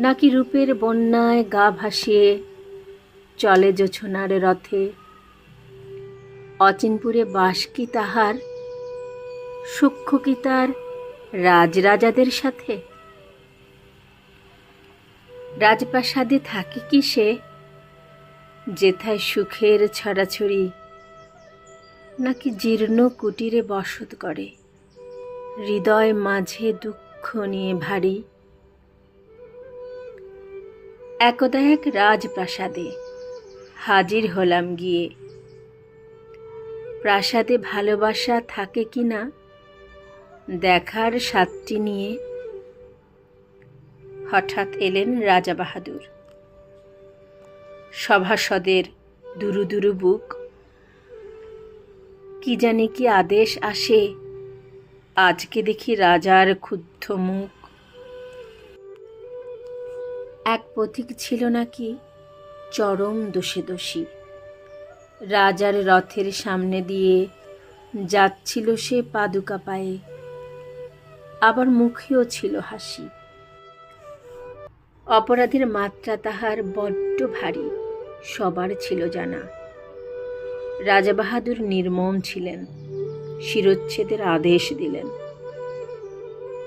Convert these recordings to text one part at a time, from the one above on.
নাকি রূপের বন্যায় গা ভাসিয়ে চলে জোছনার রথে? অচিনপুরে বাস কি তাহার, সূক্ষ্ম কি তার রাজরাজাদের সাথে? রাজপ্রাসাদে থাকে কি সে, যেথায় সুখের ছড়াছড়ি? নাকি জীর্ণ কুটিরে বসত করে, হৃদয় মাঝে দুঃখ নিয়ে ভারী? একদা এক রাজপ্রাসাদে হাজির হলাম গিয়ে, প্রাসাদে ভালোবাসা থাকে কিনা দেখার স্বাদটি নিয়ে। হঠাৎ এলেন রাজা বাহাদুর, সভাসদের দুরু দুরু বুক। কি জানি কি আদেশ আসে, আজকে দেখি রাজার ক্ষুব্ধ মুখ। এক পথিক ছিল নাকি চরম দোষে দোষী, রাজার রথের সামনে দিয়ে যাচ্ছিল সে পাদুকা পায়ে, আবার মুখেও ছিল হাসি। অপরাধের মাত্রা তাহার বড্ড ভারী, সবার ছিল জানা। রাজা বাহাদুর নির্মম ছিলেন, শিরচ্ছেদের আদেশ দিলেন।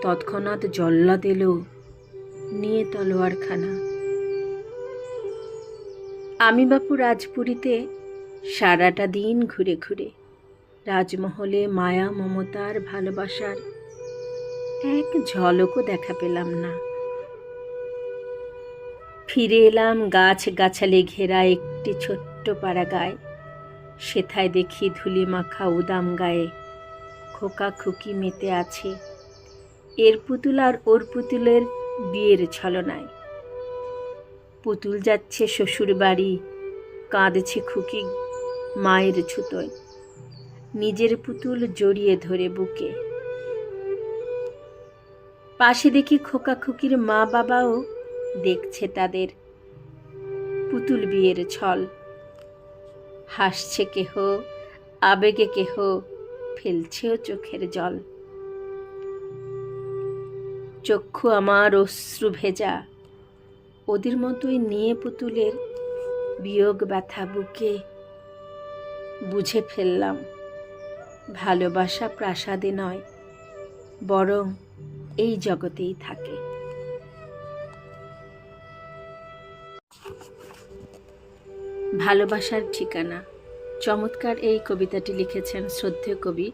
তৎক্ষণাৎ জল্লাদ এলো নিয়ে তলোয়ারখানা। আমি বাপু রাজপুরীতে সারাটা দিন ঘুরে ঘুরে রাজমহলে মায়া মমতার ভালোবাসার এক ঝলকও দেখা পেলাম না। ফিরে এলাম গাছ গাছালি ঘেরা একটি ছোট্ট পাড়া গায়ে, সেথায় দেখি ধুলি মাখা উদাম গায়ে খোকা খুকি মেতে আছে এর পুতুল আর ওর পুতুলের বিয়ের ছলনায়। পুতুল যাচ্ছে শ্বশুর বাড়ি, কাঁদছে খুকি মায়ের ছুতোয়, নিজের পুতুল জড়িয়ে ধরে বুকে। পাশে দেখি খোকা খুকির মা বাবাও দেখছে তাদের পুতুল বিয়ের ছল। হাসছে কেহ, আবেগে কেহ ফেলছেও চোখের জল। চক্ষু আমার অশ্রু ভেজা, ওদের মতোই নিয়ে পুতুলের বিয়োগ ব্যথা বুকে। বুঝে ফেললাম ভালোবাসা প্রাসাদে নয়, বরং এই জগতেই থাকে। ভালোবাসার ঠিকানা। চমৎকার এই কবিতাটি লিখেছেন শ্রদ্ধেয় কবি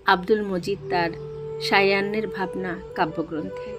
আব্দুল মজিদ তার সায়ান্নের ভাবনা কাব্যগ্রন্থে।